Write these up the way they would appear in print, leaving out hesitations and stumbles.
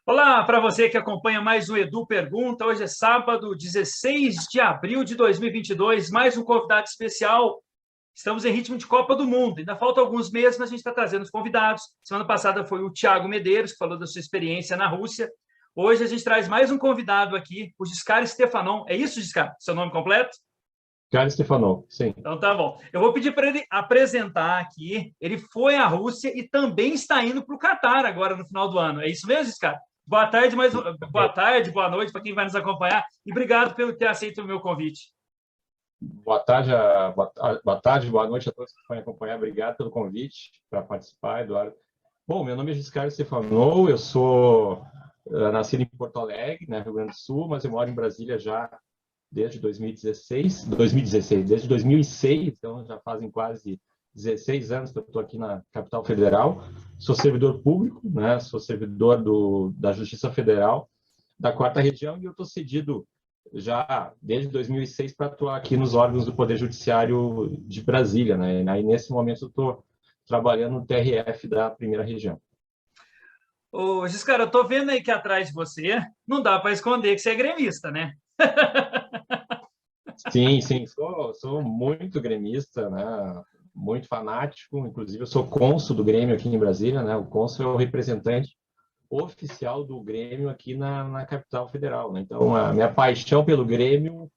Olá, para você que acompanha mais o Edu Pergunta. Hoje é sábado, 16 de abril de 2022, mais um convidado especial. Estamos em ritmo de Copa do Mundo. Ainda faltam alguns meses, mas a gente está trazendo os convidados. Semana passada foi o Thiago Medeiros, que falou da sua experiência na Rússia. Hoje a gente traz mais um convidado aqui, o Giscard Stefanon. É isso, Giscard? Seu nome completo? Giscard Stefanon, sim. Então tá bom. Eu vou pedir para ele apresentar aqui. Ele foi à Rússia e também está indo para o Catar agora no final do ano. É isso mesmo, Giscard? Boa tarde, boa tarde, boa noite para quem vai nos acompanhar e obrigado pelo ter aceito o meu convite. Boa tarde, boa noite a todos que vão acompanhar. Obrigado pelo convite para participar, Eduardo. Bom, meu nome é Giscard Stefanon, eu sou nascido em Porto Alegre, né, Rio Grande do Sul, mas eu moro em Brasília já desde 2016, desde 2006, então já fazem quase 16 anos que eu estou aqui na capital federal. Sou servidor público, né? Sou servidor da Justiça Federal da 4ª Região e eu estou cedido já desde 2006 para atuar aqui nos órgãos do Poder Judiciário de Brasília, né? Aí nesse momento eu estou trabalhando no TRF da 1ª Região. Ô, Giscard, eu estou vendo aí que atrás de você não dá para esconder que você é gremista, né? Sim, sim, sou muito gremista, né? Muito fanático, inclusive eu sou cônsul do Grêmio aqui em Brasília, né? O cônsul é o representante oficial do Grêmio aqui na capital federal, né? Então, a minha paixão pelo Grêmio,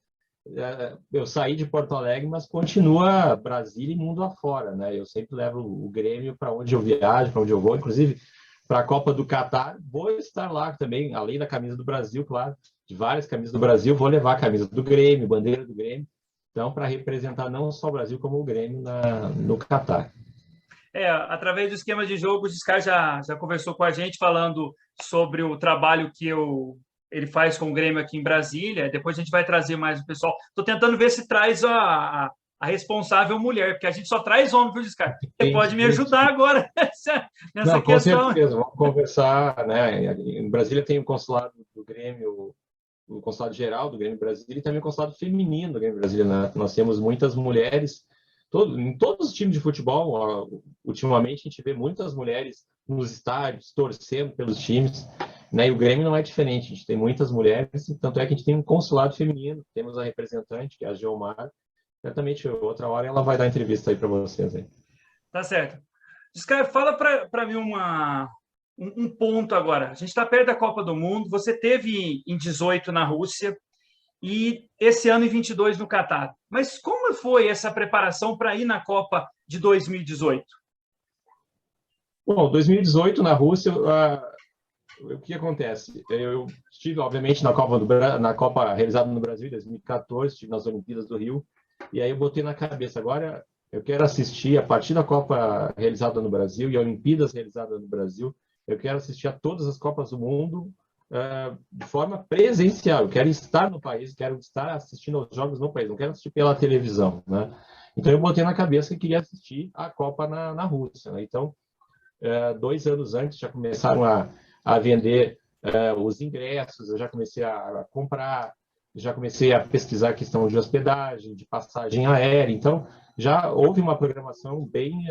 eu saí de Porto Alegre, mas continua Brasília e mundo afora, né? Eu sempre levo o Grêmio para onde eu viajo, para onde eu vou, inclusive para a Copa do Catar, vou estar lá também, além da camisa do Brasil, claro, de várias camisas do Brasil, vou levar a camisa do Grêmio, bandeira do Grêmio, então, para representar não só o Brasil, como o Grêmio no Catar. Através do esquema de jogo, o Giscard já conversou com a gente falando sobre o trabalho que ele faz com o Grêmio aqui em Brasília. Depois a gente vai trazer mais o pessoal. Estou tentando ver se traz a responsável mulher, porque a gente só traz homem, viu, Giscard? Você pode me ajudar agora nessa Não, com questão. certeza, vamos conversar, né? Em Brasília tem o consulado do Grêmio, o consulado geral do Grêmio Brasília e também o consulado feminino do Grêmio Brasília, né? Nós temos muitas mulheres, em todos os times de futebol, ó, ultimamente a gente vê muitas mulheres nos estádios, torcendo pelos times, né? E o Grêmio não é diferente, a gente tem muitas mulheres, tanto é que a gente tem um consulado feminino, temos a representante, que é a Geomar, certamente outra hora ela vai dar entrevista aí para vocês. Aí. Tá certo. Giscard, fala para mim um ponto agora. A gente está perto da Copa do Mundo. Você teve em 18 na Rússia e esse ano em 22 no Catar. Mas como foi essa preparação para ir na Copa de 2018? Bom, 2018 na Rússia, o que acontece? Eu estive, obviamente, na Copa realizada no Brasil em 2014, estive nas Olimpíadas do Rio, e aí eu botei na cabeça, agora eu quero assistir, a partir da Copa realizada no Brasil e Olimpíadas realizadas no Brasil, eu quero assistir a todas as Copas do Mundo de forma presencial. Eu quero estar no país, quero estar assistindo aos jogos no país, não quero assistir pela televisão, né? Então eu botei na cabeça que queria assistir a Copa na Rússia, né? Então, 2 anos antes já começaram a vender os ingressos, eu já comecei a comprar, já comecei a pesquisar a questão de hospedagem, de passagem aérea, então já houve uma programação bem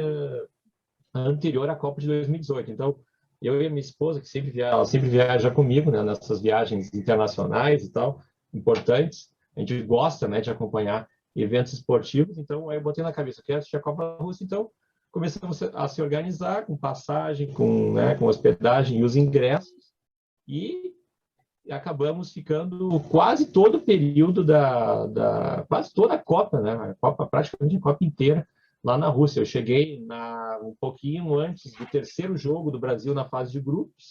anterior à Copa de 2018. Então, eu e a minha esposa, ela sempre viaja comigo, né, nessas viagens internacionais e tal, importantes, a gente gosta, né, de acompanhar eventos esportivos, então aí eu botei na cabeça, eu quero assistir a Copa da Rússia, então começamos a se organizar com passagem, com hospedagem e os ingressos, e acabamos ficando quase todo o período quase toda a Copa, né? A Copa, praticamente a Copa inteira, lá na Rússia. Eu cheguei um pouquinho antes do terceiro jogo do Brasil na fase de grupos,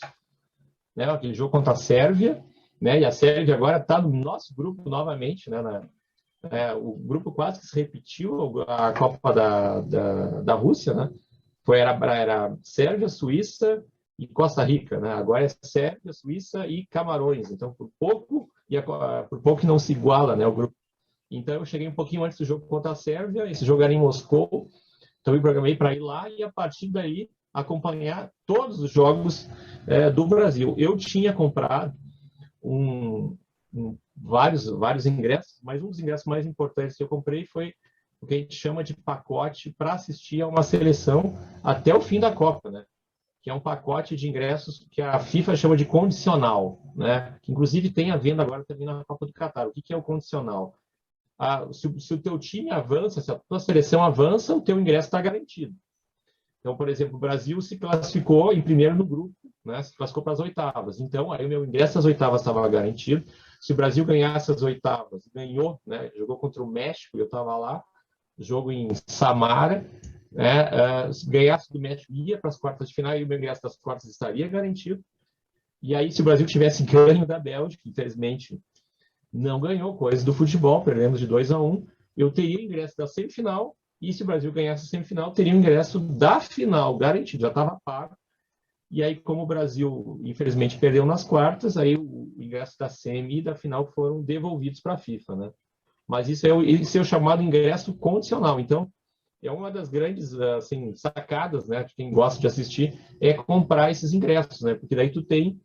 né? Aquele jogo contra a Sérvia, né? E a Sérvia agora está no nosso grupo novamente, né? O grupo quase que se repetiu a Copa da Rússia, né? Era Sérvia, Suíça e Costa Rica, né? Agora é Sérvia, Suíça e Camarões. Então, por pouco não se iguala, né, o grupo. Então, eu cheguei um pouquinho antes do jogo contra a Sérvia. Esse jogo era em Moscou. Então, eu me programei para ir lá e, a partir daí, acompanhar todos os jogos do Brasil. Eu tinha comprado vários ingressos, mas um dos ingressos mais importantes que eu comprei foi o que a gente chama de pacote para assistir a uma seleção até o fim da Copa, né? que é um pacote de ingressos que a FIFA chama de condicional, né? Que inclusive tem a venda agora também na Copa do Catar. O que é o condicional? Se o teu time avança, se a tua seleção avança, o teu ingresso está garantido. Então, por exemplo, o Brasil se classificou em primeiro no grupo, né? Se classificou para as oitavas. Então, aí o meu ingresso às oitavas estava garantido. Se o Brasil ganhasse as oitavas, ganhou, né? Jogou contra o México, eu estava lá, jogo em Samara, né? Se ganhasse do México, ia para as quartas de final e o meu ingresso das quartas estaria garantido. E aí, se o Brasil tivesse ganho da Bélgica, infelizmente não ganhou, coisa do futebol, perdemos de 2-1, eu teria ingresso da semifinal, e se o Brasil ganhasse a semifinal, teria o ingresso da final garantido, já estava pago. E aí, como o Brasil, infelizmente, perdeu nas quartas, aí o ingresso da semi e da final foram devolvidos para a FIFA, né? Mas isso é o chamado ingresso condicional. Então, é uma das grandes assim, sacadas, né, de quem gosta de assistir, é comprar esses ingressos, né? Porque daí tu tem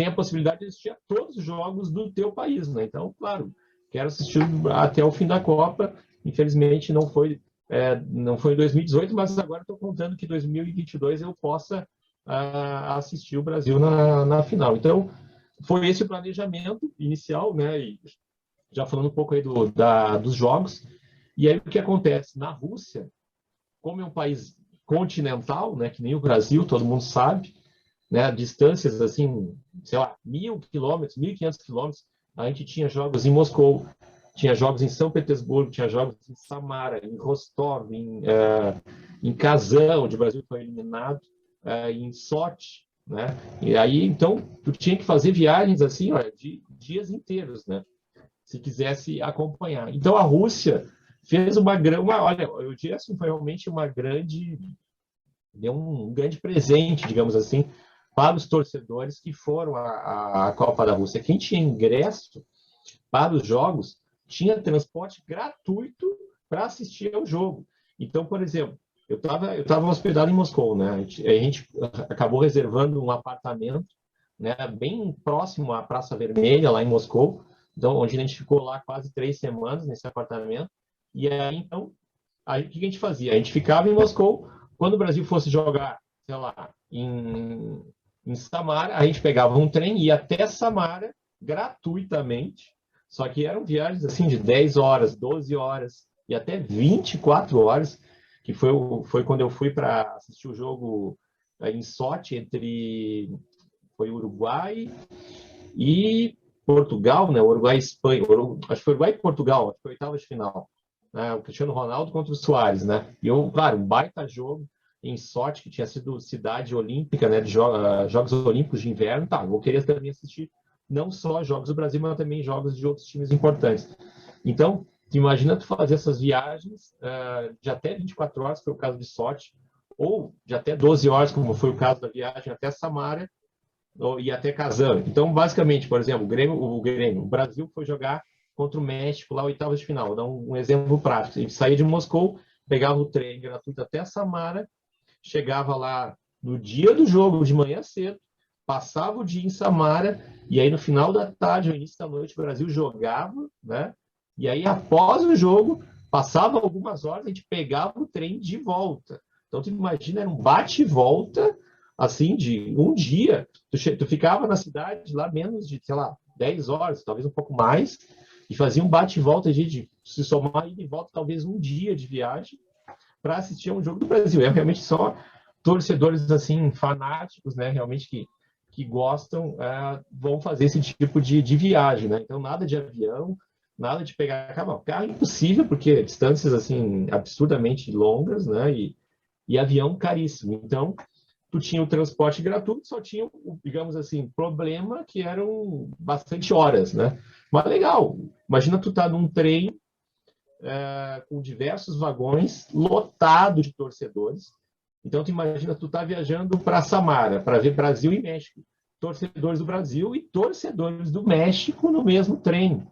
a possibilidade de assistir a todos os jogos do teu país, né? Então, claro, quero assistir até o fim da Copa. Infelizmente, não foi em 2018, mas agora estou contando que 2022 eu possa assistir o Brasil na final. Então, foi esse o planejamento inicial, né? E já falando um pouco aí dos jogos. E aí, o que acontece? Na Rússia, como é um país continental, né, que nem o Brasil, todo mundo sabe, né, distâncias assim, sei lá, 1.000 quilômetros, 1.500 quilômetros, a gente tinha jogos em Moscou, tinha jogos em São Petersburgo, tinha jogos em Samara, em Rostov, em Kazan, onde o Brasil foi eliminado, em Sochi, né? E aí, então, tu tinha que fazer viagens assim, olha, de dias inteiros, né? Se quisesse acompanhar. Então, a Rússia fez olha, eu diria assim, foi realmente deu um grande presente, digamos assim, para os torcedores que foram à Copa da Rússia. Quem tinha ingresso para os jogos tinha transporte gratuito para assistir ao jogo. Então, por exemplo, eu estava hospedado em Moscou, né? A gente acabou reservando um apartamento, né, bem próximo à Praça Vermelha, lá em Moscou, então, onde a gente ficou lá quase 3 semanas nesse apartamento. E aí, então, aí, o que a gente fazia? A gente ficava em Moscou. Quando o Brasil fosse jogar, sei lá, em Samara, a gente pegava um trem e ia até Samara gratuitamente. Só que eram viagens assim de 10 horas, 12 horas e até 24 horas, que foi quando eu fui para assistir o jogo em Sochi foi Uruguai e Portugal, né? Uruguai e Espanha, acho que foi Uruguai e Portugal, acho que foi oitava de final. Né? O Cristiano Ronaldo contra o Suárez, né? E claro, um baita jogo em Sochi, que tinha sido cidade olímpica, né? De Jogos Olímpicos de Inverno. Tá, eu queria também assistir não só jogos do Brasil, mas também jogos de outros times importantes. Então, imagina tu fazer essas viagens de até 24 horas, que foi o caso de Sochi, ou de até 12 horas, como foi o caso da viagem até Samara, e até Kazan. Então, basicamente, por exemplo, o Brasil foi jogar contra o México lá, oitavas de final. Vou dar um exemplo prático. A gente saía de Moscou, pegava o trem gratuito até Samara, chegava lá no dia do jogo, de manhã cedo, passava o dia em Samara, e aí no final da tarde, no início da noite, o Brasil jogava, né? E aí, após o jogo, passava algumas horas, a gente pegava o trem de volta. Então, tu imagina, era um bate e volta, assim, de um dia. Tu ficava na cidade lá menos de, sei lá, 10 horas, talvez um pouco mais, e fazia um bate e volta de se somar e volta, talvez um dia de viagem para assistir a um jogo do Brasil. É realmente só torcedores, assim, fanáticos, né, realmente que gostam, vão fazer esse tipo de viagem, né? Então, nada de avião, nada de pegar carro. Carro é impossível, porque distâncias, assim, absurdamente longas, né? E avião caríssimo. Então, tu tinha o transporte gratuito, só tinha, digamos assim, problema que eram bastante horas, né? Mas legal. Imagina tu tá num trem com diversos vagões, lotado de torcedores. Então, tu imagina, tu tá viajando para Samara, para ver Brasil e México. Torcedores do Brasil e torcedores do México no mesmo trem.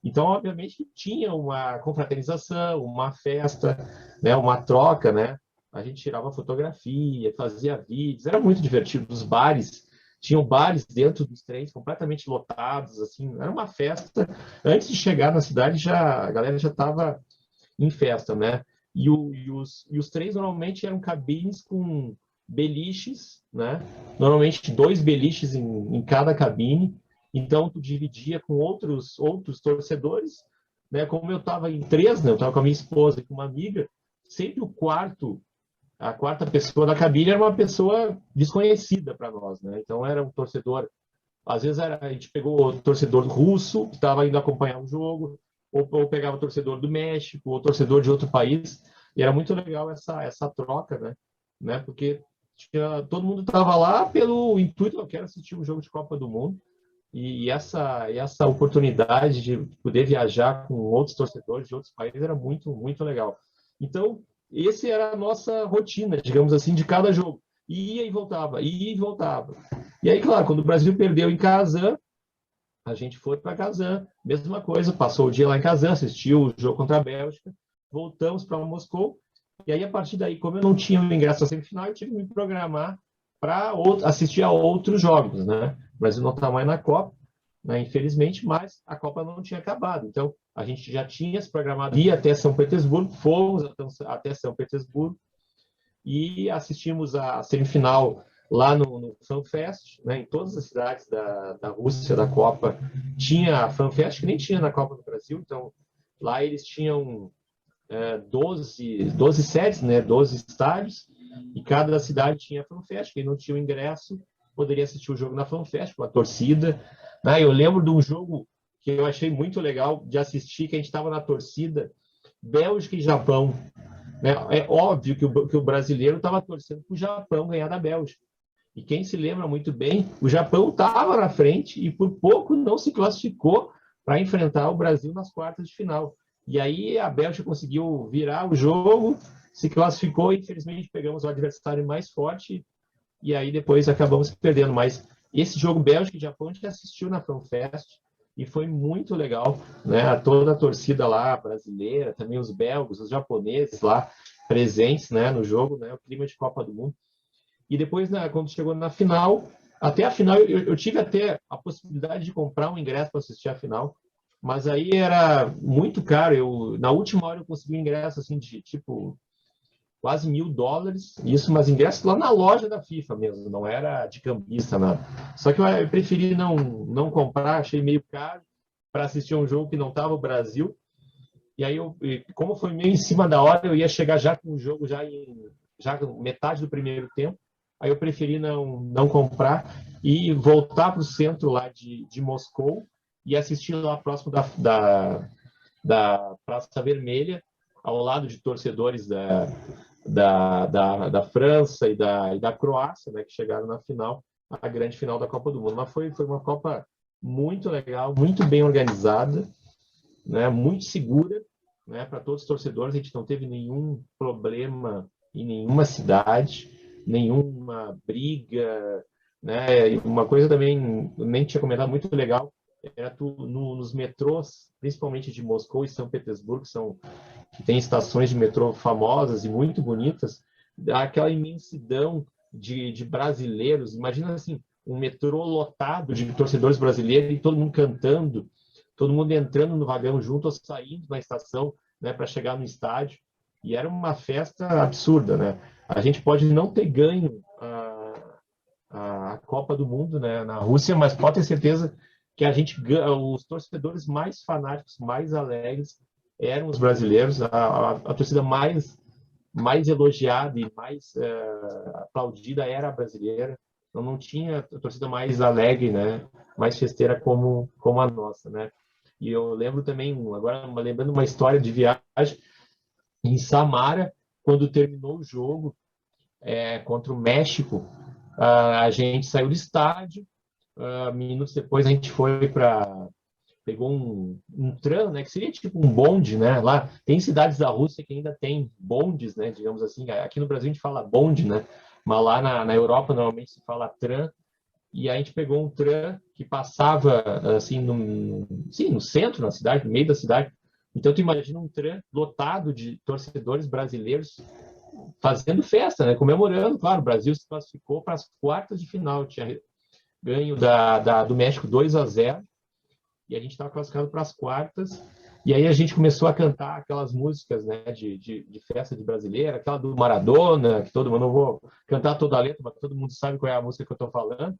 Então, obviamente, tinha uma confraternização, uma festa, né, uma troca, né? A gente tirava fotografia, fazia vídeos, era muito divertido. Os bares, tinham bares dentro dos trens completamente lotados, assim, era uma festa. Antes de chegar na cidade, a galera já estava em festa, né? E os trens normalmente eram cabines com beliches, né? Normalmente 2 beliches em cada cabine. Então, tu dividia com outros torcedores, né? Como eu estava em 3, né? Eu estava com a minha esposa e com uma amiga, sempre a quarta pessoa da cabine era uma pessoa desconhecida para nós, né? Então, era um torcedor. Às vezes a gente pegou o torcedor russo, que estava indo acompanhar o jogo, ou pegava o torcedor do México, ou torcedor de outro país. E era muito legal essa troca, né? Porque todo mundo estava lá pelo intuito, eu quero assistir um jogo de Copa do Mundo. E essa oportunidade de poder viajar com outros torcedores de outros países era muito, muito legal. Então, essa era a nossa rotina, digamos assim, de cada jogo. Ia e voltava, ia e voltava. E aí, claro, quando o Brasil perdeu em Kazan, a gente foi para Kazan, mesma coisa, passou o dia lá em Kazan, assistiu o jogo contra a Bélgica, voltamos para Moscou, e aí a partir daí, como eu não tinha o ingresso à semifinal, eu tive que me programar para assistir a outros jogos, né? O Brasil não está mais na Copa, né, infelizmente, mas a Copa não tinha acabado, então a gente já tinha se programado ir até São Petersburgo, fomos até São Petersburgo e assistimos a semifinal lá no FanFest, né, em todas as cidades da Rússia, da Copa, tinha a FanFest, que nem tinha na Copa do Brasil, então lá eles tinham 12 sedes, né, 12 estádios, e cada cidade tinha a FanFest, quem não tinha o ingresso poderia assistir o jogo na FanFest, com a torcida. Né? Eu lembro de um jogo que eu achei muito legal de assistir, que a gente estava na torcida, Bélgica e Japão. Né? É óbvio que o brasileiro estava torcendo para o Japão ganhar da Bélgica. E quem se lembra muito bem, o Japão estava na frente e por pouco não se classificou para enfrentar o Brasil nas quartas de final. E aí a Bélgica conseguiu virar o jogo, se classificou e infelizmente pegamos o adversário mais forte e aí depois acabamos perdendo. Mas esse jogo Bélgica e Japão a gente assistiu na FanFest e foi muito legal, né? Toda a torcida lá brasileira, também os belgas, os japoneses lá presentes, né, no jogo, né? O clima de Copa do Mundo. E depois, né, quando chegou na final, até a final, eu tive até a possibilidade de comprar um ingresso para assistir a final, mas aí era muito caro. Na última hora eu consegui um ingresso assim de tipo quase $1.000, isso, mas ingresso lá na loja da FIFA mesmo, não era de cambista, nada. Só que eu preferi não comprar, achei meio caro para assistir um jogo que não estava o Brasil. E aí, como foi meio em cima da hora, eu ia chegar já com o jogo já metade do primeiro tempo. Aí eu preferi não comprar e voltar para o centro lá de Moscou e assistir lá próximo da Praça Vermelha, ao lado de torcedores da França e da Croácia, né, que chegaram na final, a grande final da Copa do Mundo. Mas foi uma Copa muito legal, muito bem organizada, né, muito segura, né, para todos os torcedores. A gente não teve nenhum problema em nenhuma cidade, nenhuma briga, né? Uma coisa também nem tinha comentado muito legal era nos metrôs, principalmente de Moscou e São Petersburgo, que tem estações de metrô famosas e muito bonitas, aquela imensidão de brasileiros. Imagina assim, um metrô lotado de torcedores brasileiros e todo mundo cantando, todo mundo entrando no vagão junto ou saindo na estação, né, para chegar no estádio. E era uma festa absurda, né? A gente pode não ter ganho a Copa do Mundo, né, na Rússia, mas pode ter certeza que os torcedores mais fanáticos, mais alegres, eram os brasileiros. A torcida mais elogiada e mais aplaudida era a brasileira. Então, não tinha a torcida mais alegre, né, mais festeira como a nossa, né? E eu lembro também, agora lembrando uma história de viagem, em Samara, quando terminou o jogo contra o México, a gente saiu do estádio, minutos depois a gente pegou um tram, né, que seria tipo um bonde, né? Lá tem cidades da Rússia que ainda tem bondes, né, digamos assim. Aqui no Brasil a gente fala bonde, né? Mas lá na Europa normalmente se fala tram. E a gente pegou um tram que passava assim no centro, na cidade, no meio da cidade. Então tu imagina um tram lotado de torcedores brasileiros fazendo festa, né? Comemorando. Claro, o Brasil se classificou para as quartas de final, tinha ganho do México 2-0 e a gente estava classificado para as quartas. E aí a gente começou a cantar aquelas músicas, né, de festa de brasileira, aquela do Maradona, que todo mundo, não vou cantar toda a letra, mas todo mundo sabe qual é a música que eu estou falando,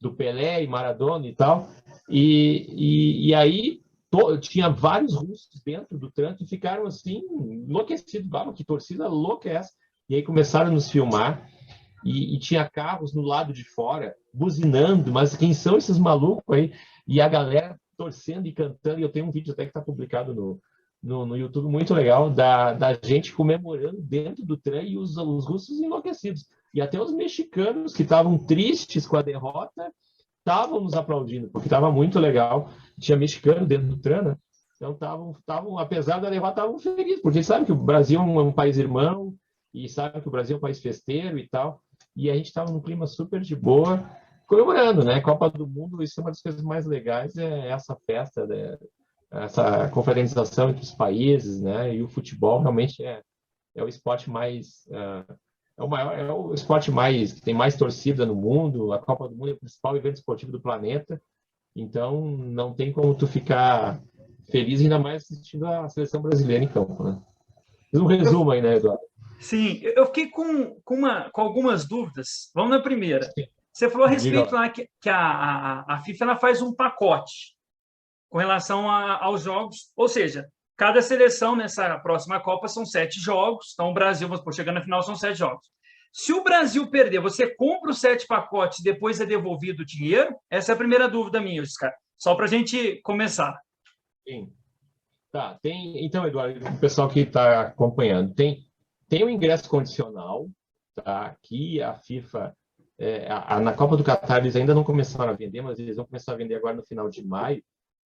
do Pelé e Maradona e tal. E aí tinha vários russos dentro do trânsito e ficaram assim, enlouquecidos, que torcida louca é essa? E aí começaram a nos filmar e tinha carros no lado de fora, buzinando, mas quem são esses malucos aí? E a galera torcendo e cantando, e eu tenho um vídeo até que está publicado no YouTube, muito legal, da gente comemorando dentro do trem e os russos enlouquecidos. E até os mexicanos, que estavam tristes com a derrota, estavam nos aplaudindo, porque estava muito legal. Tinha mexicano dentro do trem, né? Então, apesar da derrota, estavam felizes, porque sabe que o Brasil é um país irmão, e sabe que o Brasil é um país festeiro e tal. E a gente estava num clima super de boa, comemorando, né? Copa do Mundo, isso é uma das coisas mais legais, é essa festa, né? Essa confraternização entre os países, né? E o futebol realmente é o esporte mais é o maior, é o esporte mais que tem mais torcida no mundo. A Copa do Mundo é o principal evento esportivo do planeta. Então não tem como tu ficar feliz, ainda mais assistindo a seleção brasileira em campo, né? Fiz um resumo aí, né, Eduardo? Sim, eu fiquei com algumas dúvidas. Vamos na primeira. Você falou a Diga respeito lá. lá que a FIFA ela faz um pacote com relação aos jogos, ou seja, cada seleção nessa próxima Copa são 7 jogos, então o Brasil, vamos supor, chegando na final, são 7 jogos. Se o Brasil perder, você compra os 7 pacotes e depois é devolvido o dinheiro? Essa é a primeira dúvida minha, Oscar. Só para a gente começar. Sim. Tá, então, Eduardo, o pessoal que está acompanhando, tem um ingresso condicional, tá? Que a FIFA, na Copa do Catar, eles ainda não começaram a vender, mas eles vão começar a vender agora no final de maio.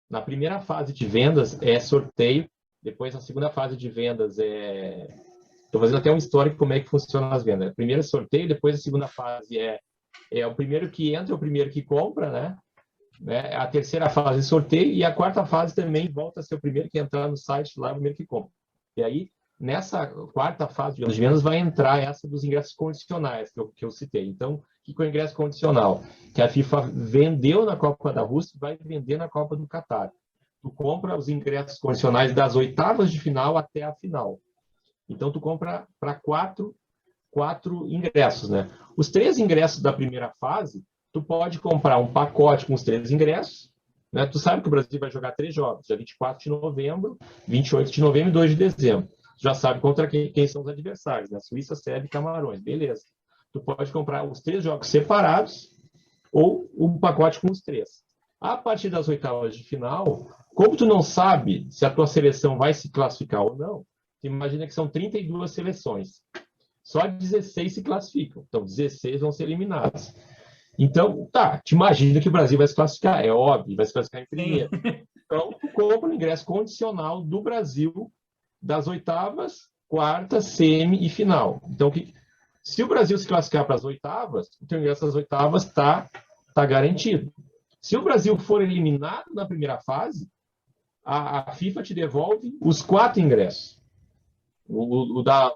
Na primeira fase de vendas é sorteio, depois na segunda fase de vendas estou fazendo até um histórico de como é que funciona as vendas. Primeiro é sorteio, depois a segunda fase é o primeiro que entra, é o primeiro que compra, né? A terceira fase é sorteio e a quarta fase também volta a ser o primeiro que entrar no site lá, o primeiro que compra. E aí, nessa quarta fase de vendas, vai entrar essa dos ingressos condicionais que eu citei. Então, o que é o ingresso condicional? Que a FIFA vendeu na Copa da Rússia e vai vender na Copa do Catar. Tu compra os ingressos condicionais das oitavas de final até a final. Então, tu compra para quatro ingressos, né? Os 3 ingressos da primeira fase, tu pode comprar um pacote com os 3 ingressos, né? Tu sabe que o Brasil vai jogar 3 jogos, dia 24 de novembro, 28 de novembro e 2 de dezembro. Tu já sabe contra quem são os adversários, né? Suíça, Sérvia e Camarões, beleza. Tu pode comprar os 3 jogos separados ou um pacote com os 3. A partir das oitavas de final, como tu não sabe se a tua seleção vai se classificar ou não, tu imagina que são 32 seleções. Só 16 se classificam. Então, 16 vão ser eliminados. Então, te imagina que o Brasil vai se classificar. É óbvio, vai se classificar em primeiro. Sim. Então, tu compra o ingresso condicional do Brasil das oitavas, quartas, semi e final. Então, se o Brasil se classificar para as oitavas, o teu ingresso das oitavas está garantido. Se o Brasil for eliminado na primeira fase, a FIFA te devolve os 4 ingressos.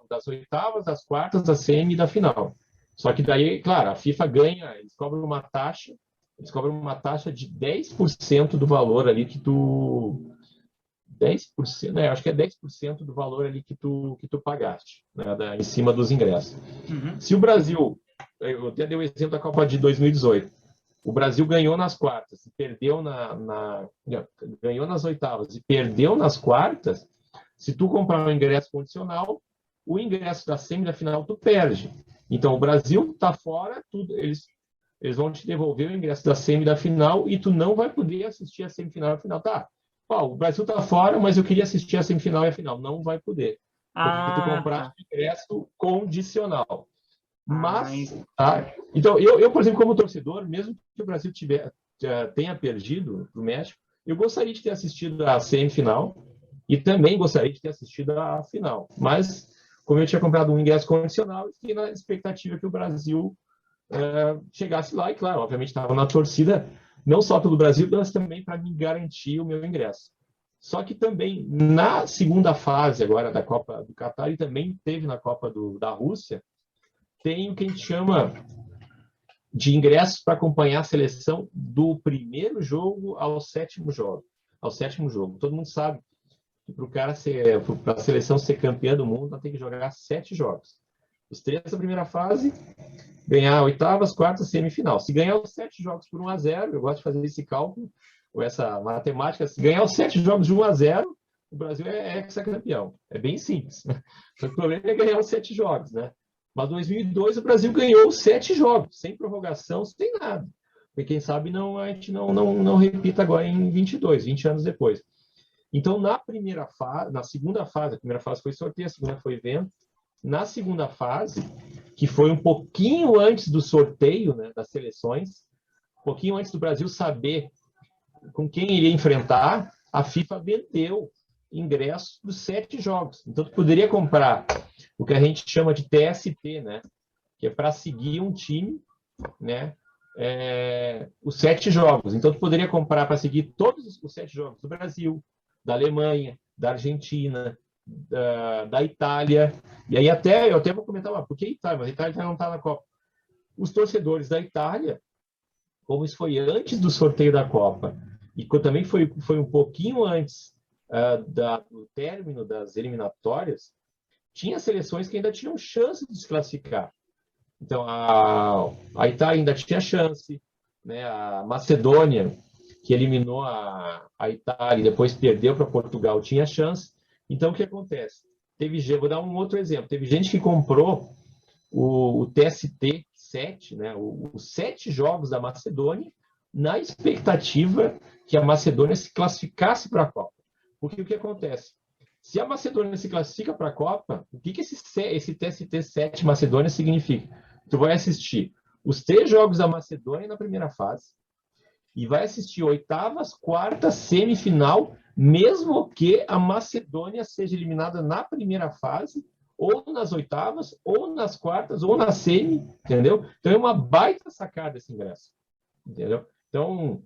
Das oitavas, das quartas, da semi e da final. Só que daí, claro, a FIFA ganha, eles cobram uma taxa de 10% do valor ali que tu... 10%, né? Acho que é 10% do valor ali que tu pagaste, né? Em cima dos ingressos. Uhum. Se o Brasil, eu até dei o exemplo da Copa de 2018, o Brasil ganhou nas quartas, perdeu ganhou nas oitavas e perdeu nas quartas, se tu comprar um ingresso condicional, o ingresso da semi da final tu perde. Então o Brasil está fora, eles vão te devolver o ingresso da semi da final e tu não vai poder assistir a semifinal e a final. Tá, o Brasil está fora, mas eu queria assistir a semifinal e a final. Não vai poder, porque tu compraste ingresso condicional. Mas, então, eu, por exemplo, como torcedor, mesmo que o Brasil tenha perdido para o México, eu gostaria de ter assistido a semifinal e também gostaria de ter assistido a final. Mas, como eu tinha comprado um ingresso condicional, eu fiquei na expectativa que o Brasil chegasse lá. E, claro, obviamente estava na torcida, não só pelo Brasil, mas também para me garantir o meu ingresso. Só que também, na segunda fase agora da Copa do Catar, e também teve na Copa da Rússia, tem o que a gente chama de ingressos para acompanhar a seleção do primeiro jogo ao sétimo jogo. Todo mundo sabe que para a seleção ser campeã do mundo, ela tem que jogar 7 jogos. Os 3 da primeira fase, ganhar oitavas, quartas, semifinal. Se ganhar os 7 jogos por 1-0, eu gosto de fazer esse cálculo, ou essa matemática, se ganhar os 7 jogos de 1-0, o Brasil é hexacampeão. É bem simples. Só que o problema é ganhar os 7 jogos, né? Mas em 2002 o Brasil ganhou os 7 jogos, sem prorrogação, sem nada. E quem sabe a gente não repita agora em 22, 20 anos depois. Então, na segunda fase, a primeira fase foi sorteio, a segunda foi evento. Na segunda fase, que foi um pouquinho antes do sorteio, né, das seleções, um pouquinho antes do Brasil saber com quem iria enfrentar, a FIFA vendeu ingressos dos 7 jogos. Então, tu poderia comprar o que a gente chama de TST, né, que é para seguir um time, né, os 7 jogos. Então, tu poderia comprar para seguir todos os 7 jogos do Brasil, da Alemanha, da Argentina, da Itália. E aí eu até vou comentar, por que Itália? Mas a Itália já não está na Copa. Os torcedores da Itália, como isso foi antes do sorteio da Copa, e também foi um pouquinho antes do término das eliminatórias, tinha seleções que ainda tinham chance de se classificar. Então, a Itália ainda tinha chance, né? A Macedônia, que eliminou a Itália e depois perdeu para Portugal, tinha chance. Então, o que acontece? Vou dar um outro exemplo. Teve gente que comprou o TST-7, né? Os 7 jogos da Macedônia, na expectativa que a Macedônia se classificasse para a Copa. Porque o que acontece? Se a Macedônia se classifica para a Copa, o que esse TST-7 Macedônia significa? Tu vai assistir os 3 jogos da Macedônia na primeira fase e vai assistir oitavas, quartas, semifinal, mesmo que a Macedônia seja eliminada na primeira fase, ou nas oitavas, ou nas quartas, ou na semi, entendeu? Então é uma baita sacada esse ingresso, entendeu? Então,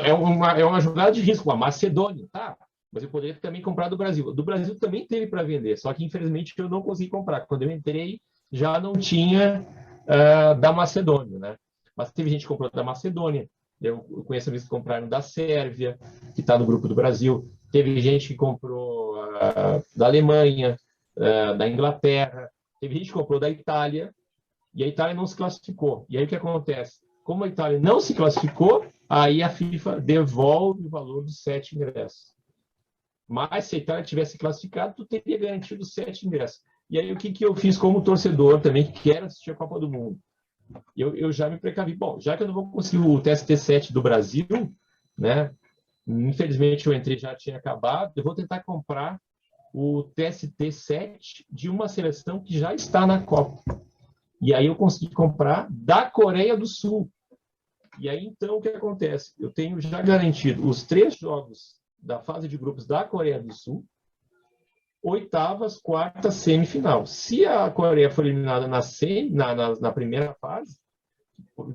é uma jogada de risco, a Macedônia, tá? Mas eu poderia também comprar do Brasil. Do Brasil também teve para vender, só que infelizmente eu não consegui comprar. Quando eu entrei, já não tinha da Macedônia, né? Mas teve gente que comprou da Macedônia. Eu conheço amigos que compraram da Sérvia, que está no grupo do Brasil. Teve gente que comprou da Alemanha, da Inglaterra. Teve gente que comprou da Itália, e a Itália não se classificou. E aí o que acontece? Como a Itália não se classificou, aí a FIFA devolve o valor dos 7 ingressos. Mas se a Itália tivesse classificado, tu teria garantido 7 ingressos. E aí o que eu fiz como torcedor também, que quero assistir a Copa do Mundo? Eu já me precavi. Bom, já que eu não vou conseguir o TST-7 do Brasil, né? Infelizmente o entrei já tinha acabado, eu vou tentar comprar o TST-7 de uma seleção que já está na Copa. E aí eu consegui comprar da Coreia do Sul. E aí então o que acontece? Eu tenho já garantido os 3 jogos da fase de grupos da Coreia do Sul, oitavas, quartas, semifinal. Se a Coreia for eliminada na primeira fase,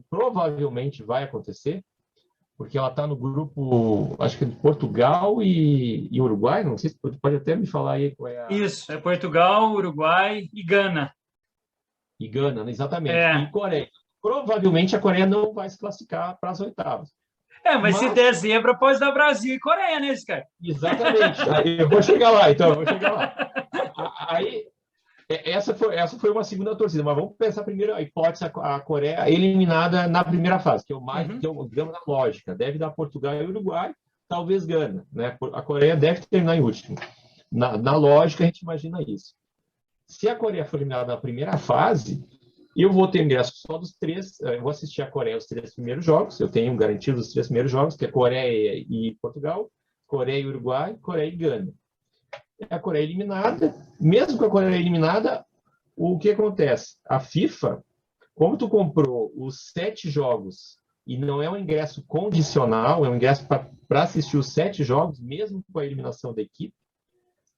provavelmente vai acontecer, porque ela está no grupo, acho que é de Portugal e Uruguai, não sei se pode até me falar aí qual é Isso, é Portugal, Uruguai e Gana. E Gana, exatamente. E Coreia. Provavelmente a Coreia não vai se classificar para as oitavas. Mas se der zebra, pode dar Brasil e Coreia, né, Scar? Exatamente. Eu vou chegar lá, então. Aí, essa foi uma segunda torcida, mas vamos pensar primeiro a hipótese, a Coreia eliminada na primeira fase, que é o mais, digamos, na lógica. Deve dar Portugal e Uruguai, talvez Gana, né? A Coreia deve terminar em último. Na lógica, a gente imagina isso. Se a Coreia for eliminada na primeira fase, eu vou ter ingresso só dos 3. Eu vou assistir a Coreia os 3 primeiros jogos. Eu tenho garantido os 3 primeiros jogos, que é Coreia e Portugal, Coreia e Uruguai, Coreia e Gana. A Coreia eliminada, mesmo com a Coreia eliminada, o que acontece? A FIFA, como tu comprou os 7 jogos e não é um ingresso condicional, é um ingresso para assistir os 7 jogos, mesmo com a eliminação da equipe.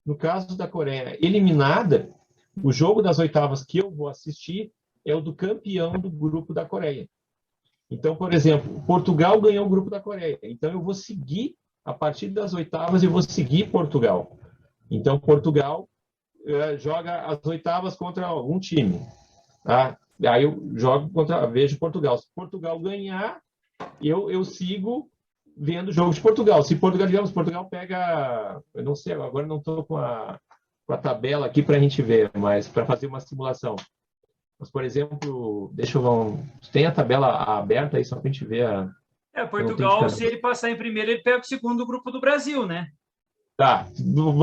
No caso da Coreia eliminada, o jogo das oitavas que eu vou assistir é o do campeão do grupo da Coreia. Então, por exemplo, Portugal ganhou o grupo da Coreia. Então, eu vou seguir, a partir das oitavas, eu vou seguir Portugal. Então, Portugal joga as oitavas contra algum time. Tá? Aí eu vejo Portugal. Se Portugal ganhar, eu sigo vendo o jogo de Portugal. Se Portugal, digamos, Portugal pega, eu não sei, agora não estou com a tabela aqui para a gente ver, mas para fazer uma simulação. Mas, por exemplo, deixa eu ver, tem a tabela aberta aí só para a gente ver eu não tenho de Portugal, se cabeça. ele passar em primeiro, ele pega o segundo grupo do Brasil, né? Tá,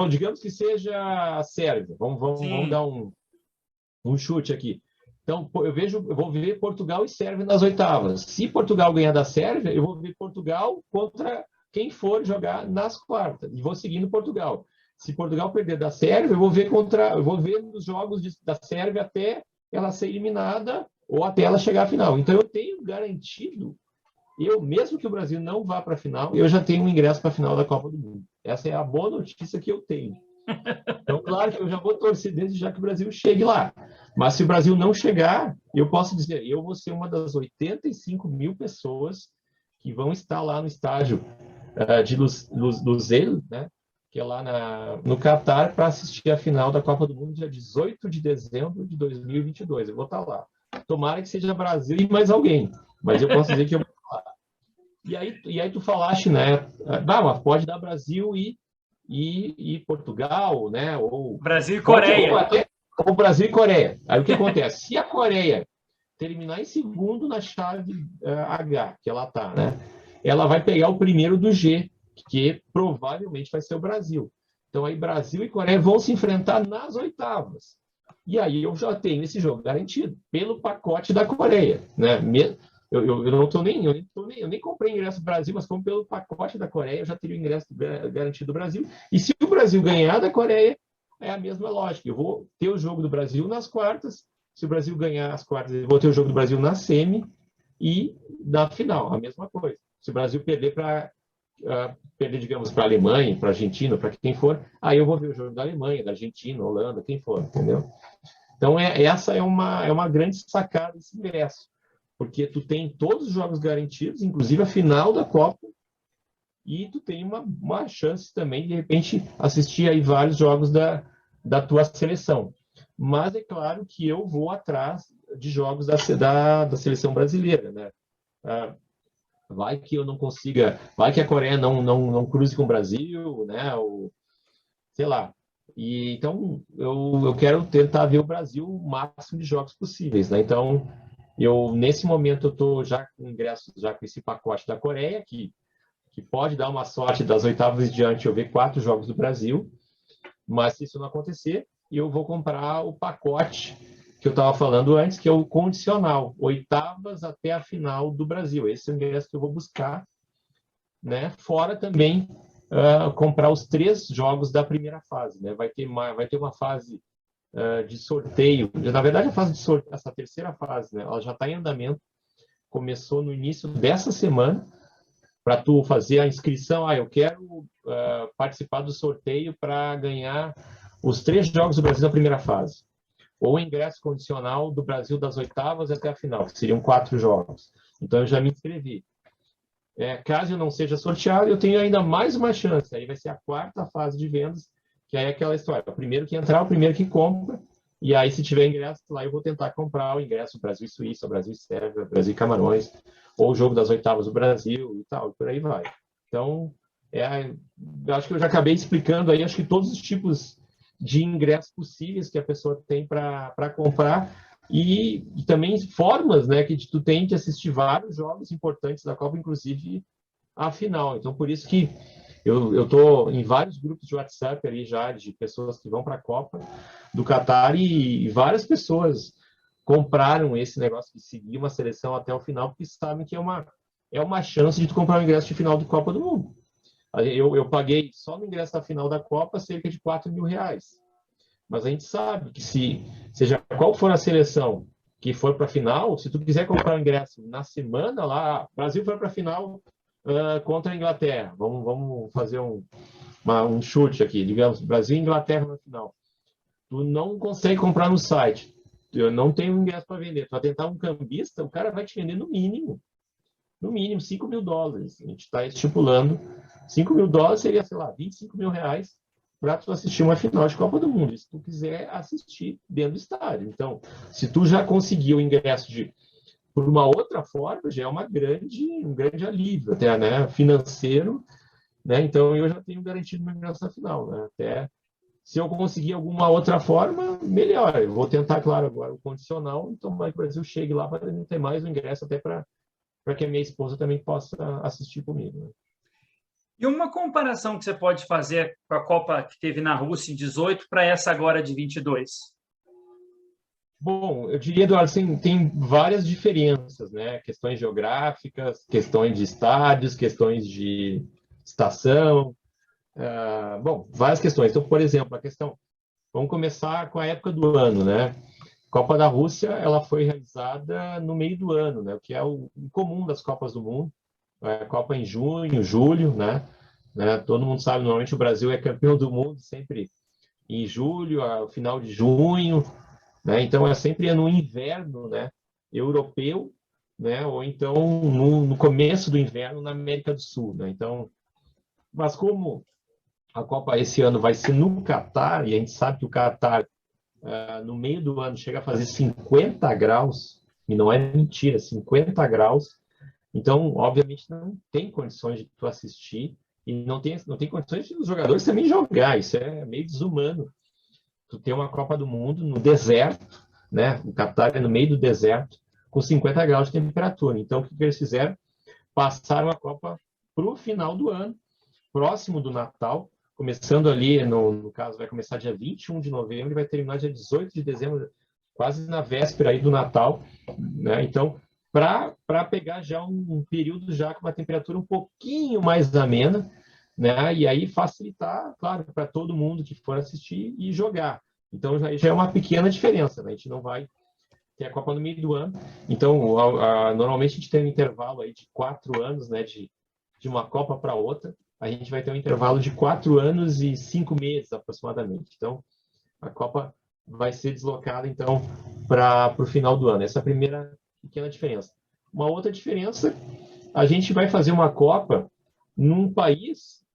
digamos que seja a Sérvia. Vamos Sim. dar um chute aqui. Então, eu vou ver Portugal e Sérvia nas oitavas. Se Portugal ganhar da Sérvia, eu vou ver Portugal contra quem for jogar nas quartas. E vou seguindo Portugal. Se Portugal perder da Sérvia, eu vou ver nos jogos da Sérvia até ela ser eliminada ou até ela chegar à final. Então, eu tenho garantido, mesmo que o Brasil não vá para a final, eu já tenho um ingresso para a final da Copa do Mundo. Essa é a boa notícia que eu tenho. Então, claro que eu já vou torcer desde já que o Brasil chegue lá. Mas se o Brasil não chegar, eu posso dizer, eu vou ser uma das 85 mil pessoas que vão estar lá no estádio de Lusail, né? Que é lá no Catar, para assistir a final da Copa do Mundo, dia 18 de dezembro de 2022. Eu vou estar lá. Tomara que seja Brasil e mais alguém, mas eu posso dizer que eu vou estar lá. E aí tu falaste, né? Mas pode dar Brasil e Portugal, né? Brasil e Coreia. Ou Brasil e Coreia. Aí o que acontece? Se a Coreia terminar em segundo na chave H, que ela está, né? Ela vai pegar o primeiro do G, que provavelmente vai ser o Brasil. Então aí Brasil e Coreia vão se enfrentar nas oitavas. E aí eu já tenho esse jogo garantido pelo pacote da Coreia, né? Eu não estou eu nem comprei ingresso do Brasil, mas como pelo pacote da Coreia, eu já teria o ingresso garantido do Brasil. E se o Brasil ganhar da Coreia, é a mesma lógica. Eu vou ter o jogo do Brasil nas quartas. Se o Brasil ganhar as quartas, eu vou ter o jogo do Brasil na semi e na final, a mesma coisa. Se o Brasil perder, digamos, para a Alemanha, para a Argentina, para quem for, aí eu vou ver o jogo da Alemanha, da Argentina, Holanda, quem for, entendeu? Então, essa é uma grande sacada desse ingresso, porque tu tem todos os jogos garantidos, inclusive a final da Copa, e tu tem uma chance também, de repente, assistir aí vários jogos da tua seleção. Mas é claro que eu vou atrás de jogos da seleção brasileira, né? Vai que eu não consiga, vai que a Coreia não cruze com o Brasil, né? Ou, sei lá. E, então, eu quero tentar ver o Brasil o máximo de jogos possíveis, né? Então, nesse momento, eu estou já com ingressos, já com esse pacote da Coreia, que pode dar uma sorte das oitavas em diante eu ver 4 jogos do Brasil, mas se isso não acontecer, eu vou comprar o pacote que eu estava falando antes, que é o condicional, oitavas até a final do Brasil. Esse é o ingresso que eu vou buscar, né? Fora também comprar os 3 jogos da primeira fase, né? Vai ter uma fase de sorteio. Na verdade, a fase de sorteio, essa terceira fase, né? Ela já está em andamento. Começou no início dessa semana, para tu fazer a inscrição. Eu quero participar do sorteio para ganhar os 3 jogos do Brasil da primeira fase. Ou o ingresso condicional do Brasil das oitavas até a final, que seriam 4 jogos. Então, eu já me inscrevi. Caso eu não seja sorteado, eu tenho ainda mais uma chance. Aí vai ser a 4ª fase de vendas, que aí é aquela história. O primeiro que entrar, o primeiro que compra. E aí, se tiver ingresso lá, eu vou tentar comprar o ingresso Brasil e Suíça, Brasil e Sérvia, Brasil e Camarões, ou o jogo das oitavas do Brasil e tal, por aí vai. Então, eu acho que eu já acabei explicando aí, acho que todos os tipos de ingressos possíveis que a pessoa tem para comprar e também formas, né, que tu tem de assistir vários jogos importantes da Copa, inclusive a final. Então, por isso que eu estou em vários grupos de WhatsApp ali já, de pessoas que vão para a Copa do Catar e várias pessoas compraram esse negócio de seguir uma seleção até o final, porque sabem que é uma chance de tu comprar o ingresso de final de Copa do Mundo. Eu paguei só no ingresso da final da Copa cerca de R$ 4.000. Mas a gente sabe que seja qual for a seleção que for para a final, se tu quiser comprar o ingresso na semana lá, Brasil foi para a final contra a Inglaterra. Vamos fazer um chute aqui, digamos, Brasil e Inglaterra na final. Tu não consegue comprar no site. Eu não tenho ingresso para vender. Tu vai tentar um cambista, o cara vai te vender no mínimo $5.000. A gente está estipulando $5.000 seria, sei lá, R$ 25.000 para tu assistir uma final de Copa do Mundo, se tu quiser assistir dentro do estádio. Então, se tu já conseguiu o ingresso por uma outra forma, já é um grande alívio, até, né, financeiro, né? Então, eu já tenho garantido meu ingresso na final, né? Até se eu conseguir alguma outra forma, melhor. Eu vou tentar, claro, agora o condicional, então que o Brasil chegue lá para não ter mais o ingresso, até para que a minha esposa também possa assistir comigo, né? E uma comparação que você pode fazer com a Copa que teve na Rússia em 18 para essa agora de 22? Bom, eu diria, Eduardo, assim, tem várias diferenças, né? Questões geográficas, questões de estádios, questões de estação, bom, várias questões. Então, por exemplo, vamos começar com a época do ano, né? Copa da Rússia, ela foi realizada no meio do ano, né? O que é o comum das Copas do Mundo. Copa em junho, julho, né? Todo mundo sabe, normalmente o Brasil é campeão do mundo sempre em julho, ao final de junho, né? Então é sempre no inverno, né? Europeu, né? Ou então no começo do inverno na América do Sul, né? Então, mas como a Copa esse ano vai ser no Catar, e a gente sabe que o Catar no meio do ano chega a fazer 50 graus, e não é mentira, 50 graus. Então, obviamente, não tem condições de tu assistir e não tem condições de os jogadores também jogar. Isso é meio desumano. Tu tem uma Copa do Mundo no deserto, né? O Catar é no meio do deserto, com 50 graus de temperatura. Então, o que eles fizeram? Passaram a Copa para o final do ano, próximo do Natal, começando ali, no caso, vai começar dia 21 de novembro e vai terminar dia 18 de dezembro, quase na véspera aí do Natal, né? Então, para pegar já um período já com uma temperatura um pouquinho mais amena, né? E aí facilitar, claro, para todo mundo que for assistir e jogar. Então, já é uma pequena diferença, né? A gente não vai ter a Copa no meio do ano. Então, normalmente a gente tem um intervalo aí de 4 anos, né? De uma Copa para outra. A gente vai ter um intervalo de 4 anos e 5 meses, aproximadamente. Então, a Copa vai ser deslocada, então, para o final do ano. Essa é a primeira pequena diferença. Uma outra diferença, a gente vai fazer uma Copa num país,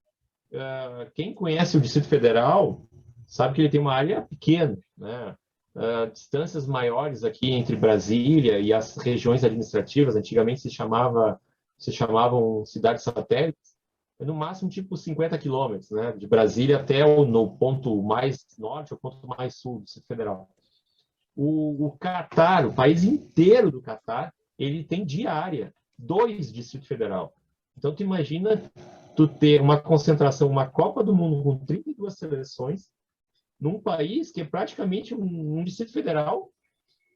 quem conhece o Distrito Federal sabe que ele tem uma área pequena, né? Distâncias maiores aqui entre Brasília e as regiões administrativas, antigamente se chamavam cidades satélites, é no máximo tipo 50 quilômetros, né? De Brasília até no ponto mais norte, o ponto mais sul do Distrito Federal. O Catar, o país inteiro do Catar, ele tem diária 2 Distrito Federal. Então, tu imagina tu ter uma concentração, uma Copa do Mundo com 32 seleções, num país que é praticamente um Distrito Federal,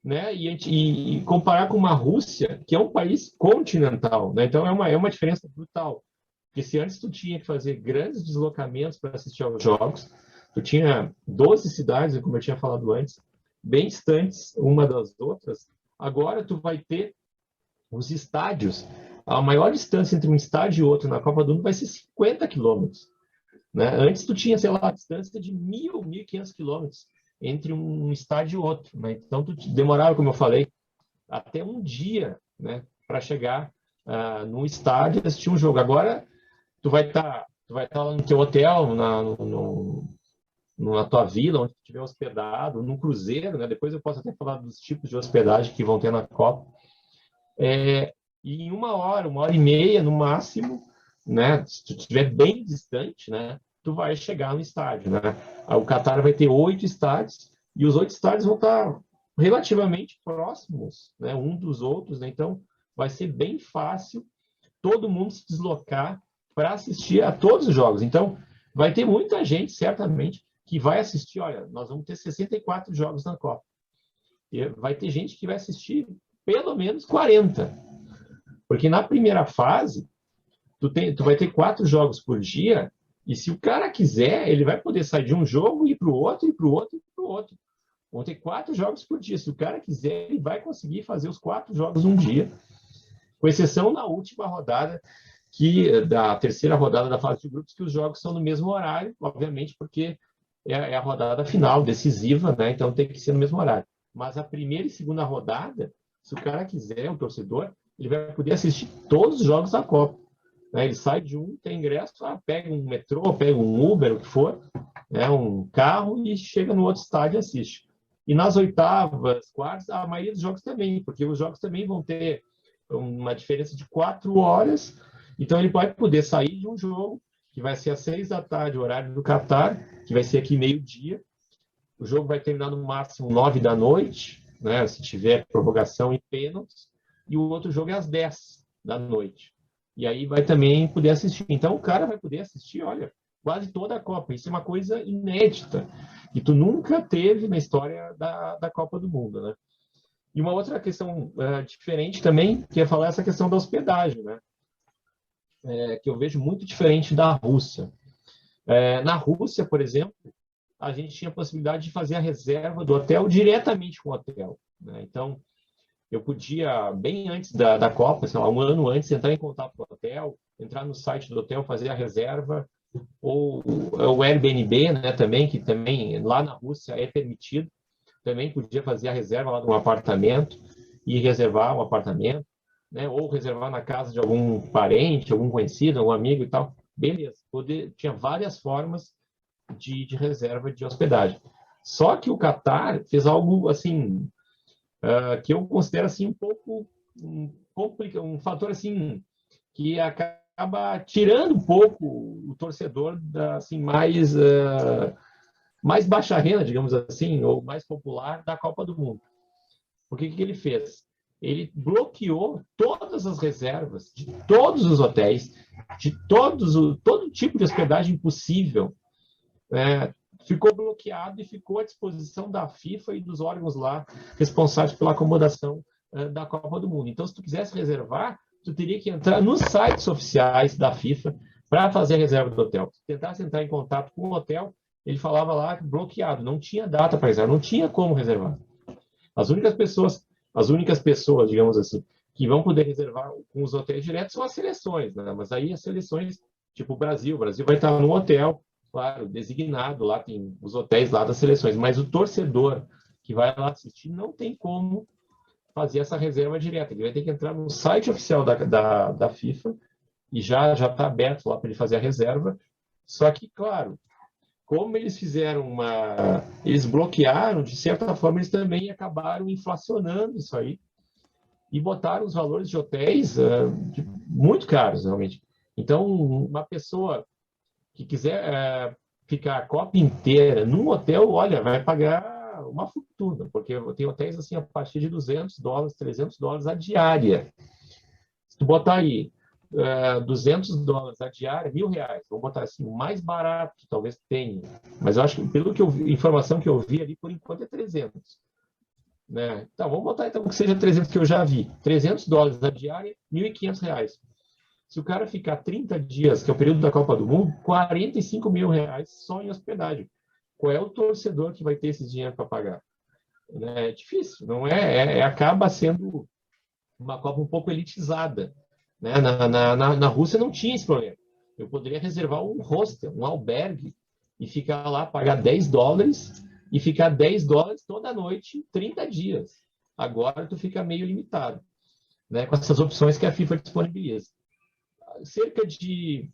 né? E comparar com uma Rússia, que é um país continental, né? Então, é uma diferença brutal. Porque se antes tu tinha que fazer grandes deslocamentos para assistir aos jogos, tu tinha 12 cidades, como eu tinha falado antes, bem distantes uma das outras, agora tu vai ter os estádios. A maior distância entre um estádio e outro na Copa do Mundo vai ser 50 quilômetros, né? Antes tu tinha, sei lá, a distância de 1.500 quilômetros entre um estádio e outro, né? Então tu demorava, como eu falei, até um dia, né, para chegar no estádio e assistir um jogo. Agora tu vai estar lá no teu hotel, na tua vila, onde tu estiver hospedado, num cruzeiro, né? Depois eu posso até falar dos tipos de hospedagem que vão ter na Copa. E em 1 hora e meia, no máximo, né? Se tu estiver bem distante, né? Tu vai chegar no estádio, né? O Catar vai ter 8 estádios e os 8 estádios vão estar relativamente próximos, né? Um dos outros, né? Então vai ser bem fácil todo mundo se deslocar para assistir a todos os jogos. Então vai ter muita gente, certamente, que vai assistir. Olha, nós vamos ter 64 jogos na Copa. E vai ter gente que vai assistir pelo menos 40. Porque na primeira fase, tu vai ter 4 jogos por dia, e se o cara quiser, ele vai poder sair de um jogo e ir para o outro, e para o outro, e para o outro. Vão ter 4 jogos por dia. Se o cara quiser, ele vai conseguir fazer os 4 jogos num dia, com exceção na última rodada, da terceira rodada da fase de grupos, que os jogos são no mesmo horário, obviamente, porque é a rodada final, decisiva, né? Então tem que ser no mesmo horário. Mas a primeira e segunda rodada, se o cara quiser, o torcedor, ele vai poder assistir todos os jogos da Copa, né? Ele sai de um, tem ingresso, pega um metrô, pega um Uber, o que for, né? Um carro, e chega no outro estádio e assiste. E nas oitavas, quartas, a maioria dos jogos também, porque os jogos também vão ter uma diferença de 4 horas. Então, ele vai poder sair de um jogo, que vai ser às 6 da tarde, o horário do Catar, que vai ser aqui meio-dia. O jogo vai terminar no máximo 9 da noite, né, se tiver prorrogação e pênaltis. E o outro jogo é às 10 da noite. E aí vai também poder assistir. Então, o cara vai poder assistir, olha, quase toda a Copa. Isso é uma coisa inédita, que tu nunca teve na história da Copa do Mundo, né? E uma outra questão diferente também, que é falar essa questão da hospedagem, né? Que eu vejo muito diferente da Rússia. Na Rússia, por exemplo, a gente tinha a possibilidade de fazer a reserva do hotel diretamente com o hotel, né? Então, eu podia, bem antes da Copa, sei lá, um ano antes, entrar em contato com o hotel, entrar no site do hotel, fazer a reserva, ou o Airbnb, né, também, que também lá na Rússia é permitido, também podia fazer a reserva lá de um apartamento e reservar um apartamento, né, ou reservar na casa de algum parente, algum conhecido, algum amigo e tal. Beleza, tinha várias formas de reserva de hospedagem. Só que o Catar fez algo assim que eu considero assim um pouco um fator assim que acaba tirando um pouco o torcedor assim mais baixa renda, digamos assim, ou mais popular da Copa do Mundo. Porque que ele fez? Ele bloqueou todas as reservas de todos os hotéis, de todo tipo de hospedagem possível. Ficou bloqueado e ficou à disposição da FIFA e dos órgãos lá responsáveis pela acomodação da Copa do Mundo. Então, se tu quisesse reservar, tu teria que entrar nos sites oficiais da FIFA para fazer a reserva do hotel. Se tentasse entrar em contato com o hotel, ele falava lá bloqueado, não tinha data para reservar, não tinha como reservar. As únicas pessoas, digamos assim, que vão poder reservar com os hotéis diretos são as seleções, né? Mas aí as seleções, tipo o Brasil vai estar no hotel, claro, designado, lá tem os hotéis lá das seleções, mas o torcedor que vai lá assistir não tem como fazer essa reserva direta, ele vai ter que entrar no site oficial da FIFA e já está aberto lá para ele fazer a reserva, só que, claro, como eles eles bloquearam, de certa forma, eles também acabaram inflacionando isso aí e botaram os valores de hotéis muito caros, realmente. Então, uma pessoa que quiser ficar a Copa inteira num hotel, olha, vai pagar uma fortuna, porque tem hotéis assim a partir de $200, $300 a diária. Se tu botar aí $200 a diária, R$1.000, vou botar assim, o mais barato talvez tenha, mas eu acho que pelo que informação que eu vi ali, por enquanto é 300. Né? Então, vamos botar então que seja 300 que eu já vi. $300 a diária, R$1.500. Se o cara ficar 30 dias, que é o período da Copa do Mundo, R$45 mil só em hospedagem. Qual é o torcedor que vai ter esse dinheiro para pagar? É difícil, não é? Acaba sendo uma Copa um pouco elitizada. Né? Na Rússia não tinha esse problema. Eu poderia reservar um hostel, um albergue, e ficar lá, pagar $10 e ficar $10 toda noite, 30 dias. Agora tu fica meio limitado, né? Com essas opções que a FIFA disponibiliza. Cerca de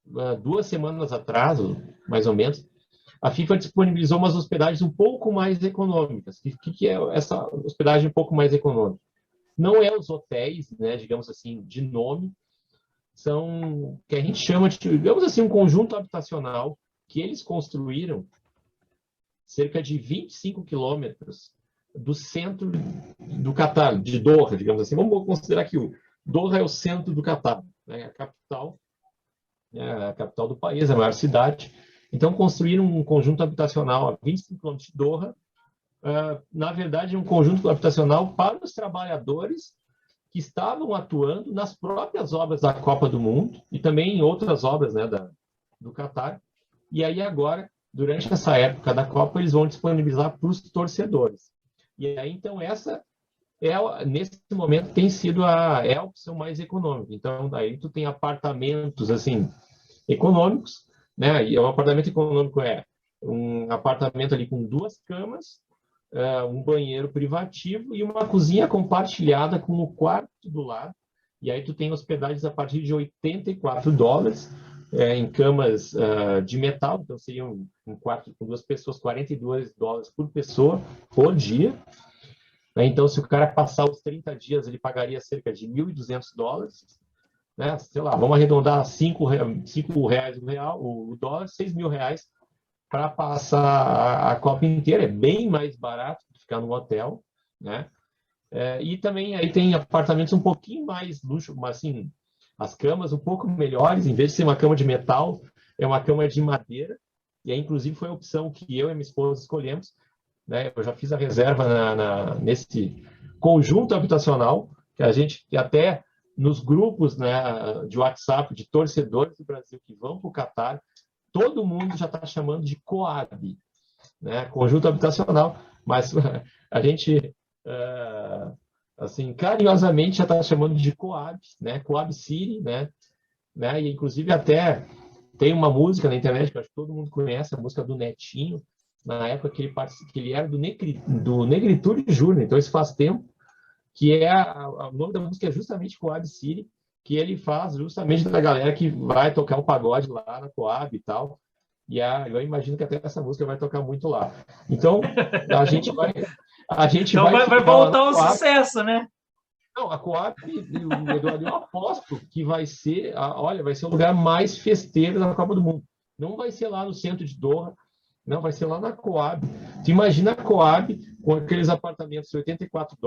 2 semanas atrás, mais ou menos, a FIFA disponibilizou umas hospedagens um pouco mais econômicas. O que é essa hospedagem um pouco mais econômica? Não é os hotéis, né, digamos assim, de nome, são que a gente chama de, digamos assim, um conjunto habitacional que eles construíram cerca de 25 quilômetros do centro do Catar, de Doha, digamos assim. Vamos considerar que o Doha é o centro do Catar, né, a capital do país, a maior cidade. Então, construíram um conjunto habitacional a 25 quilômetros de Doha. Na verdade, um conjunto habitacional para os trabalhadores que estavam atuando nas próprias obras da Copa do Mundo e também em outras obras, né, do Catar. E aí agora, durante essa época da Copa, eles vão disponibilizar para os torcedores. E aí, então, essa nesse momento tem sido a opção mais econômica. Então, daí tu tem apartamentos assim econômicos, né? E o apartamento econômico é um apartamento ali com 2 camas, um banheiro privativo e uma cozinha compartilhada com o quarto do lado. E aí tu tem hospedagens a partir de $84 em camas de metal, então seria um quarto com 2 pessoas, $42 por pessoa por dia. Né? Então, se o cara passar os 30 dias, ele pagaria cerca de $1.200, né? Sei lá, vamos arredondar R$ 5 o real, o dólar, R$ 6.000 para passar a Copa inteira. É bem mais barato que ficar no hotel, né? E também aí tem apartamentos um pouquinho mais luxo, mas assim, as camas um pouco melhores, em vez de ser uma cama de metal, é uma cama de madeira, e aí inclusive foi a opção que eu e minha esposa escolhemos, né? Eu já fiz a reserva nesse conjunto habitacional, que a gente até nos grupos, né, de WhatsApp de torcedores do Brasil que vão para o Catar, todo mundo já está chamando de Coab, né, conjunto habitacional, mas a gente, assim, carinhosamente já está chamando de Coab, né, Coab City, né, e inclusive até tem uma música na internet que eu acho que todo mundo conhece, a música do Netinho, na época que ele era do Negritude Júnior, então isso faz tempo, que o nome da música é justamente Coab City, que ele faz justamente da galera que vai tocar o pagode lá na Coab e tal. E eu imagino que até essa música vai tocar muito lá. Então, a gente vai, Então vai ficar lá voltar na ao Coab. sucesso, né? Não, a Coab, o Eduardo, eu aposto que vai ser, olha, vai ser o lugar mais festeiro da Copa do Mundo. Não vai ser lá no centro de Doha, não, vai ser lá na Coab. Tu imagina a Coab com aqueles apartamentos de $84,